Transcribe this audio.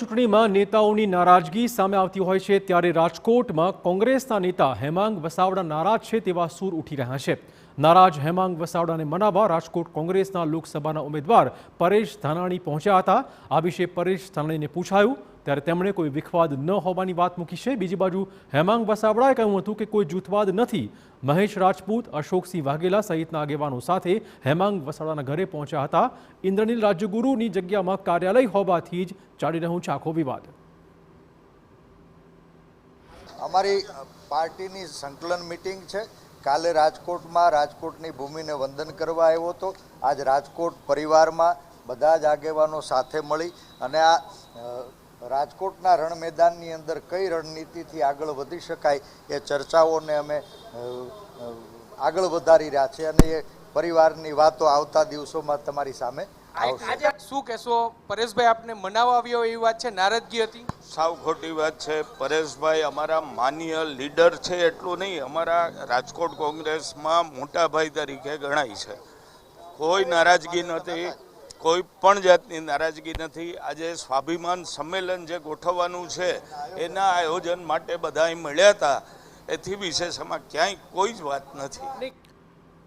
ચૂંટણીમાં નેતાઓની નારાજગી સામે આવતી હોય છે ત્યારે રાજકોટમાં કોંગ્રેસના નેતા હેમાંગ વસાવડા નારાજ છે તેવા સૂર ઉઠી રહ્યા છે। નારાજ હેમાંગ વસાવડાને મનાવવા રાજકોટ કોંગ્રેસના લોકસભાના ઉમેદવાર પરેશ ધાનાણી પહોંચ્યા હતા। આ વિશે પરેશ ધાનાણીને પૂછાયું ત્યારે તેમણે કોઈ વિખવાદ ન હોવાની વાત મૂકી છે। બીજી બાજુ હેમાંગ વસાવડાએ કહ્યું હતું કે કોઈ જૂથવાદ નથી। મહેશ રાજપૂત, અશોકસિંહ વાઘેલા સહિતના આગેવાનો સાથે હેમાંગ વસાવડાના ઘરે પહોંચ્યા હતા। ઇન્દ્રનીલ રાજ્યગુરુની જગ્યામાં કાર્યાલય હોવાથી જ ચાલી રહ્યું છે આખો વિવાદ। અમારી પાર્ટીની સંકલન મીટિંગ છે। કાલે રાજકોટમાં રાજકોટની ભૂમિને વંદન કરવા આવ્યો હતો। આજ રાજકોટ પરિવારમાં બધા જ આગેવાનો સાથે મળી અને આ રાજકોટના રણ મેદાનની અંદર કઈ રણનીતિથી આગળ વધી શકાય એ ચર્ચાઓને અમે આગળ વધારી રહ્યા છે અને એ પરિવારની વાતો આવતા દિવસોમાં તમારી સામે આવશે। શું કહેશો પરેશભાઈ, આપને મનાવવા આવ્યો એવી વાત છે, નારાજગી હતી? સાવ ખોટી વાત છે। પરેશભાઈ અમારા માનીય લીડર છે એટલું નહીં, અમારા રાજકોટ કોંગ્રેસમાં મોટા ભાઈ તરીકે ગણાય છે। કોઈ નારાજગી નથી, કોઈ પણ જાતની નારાજગી નથી। આજે સ્વાભિમાન સંમેલન જે ગોઠવવાનું છે એના આયોજન માટે બધા મળ્યા હતા, એથી વિશેષમાં ક્યાંય કોઈ જ વાત નથી।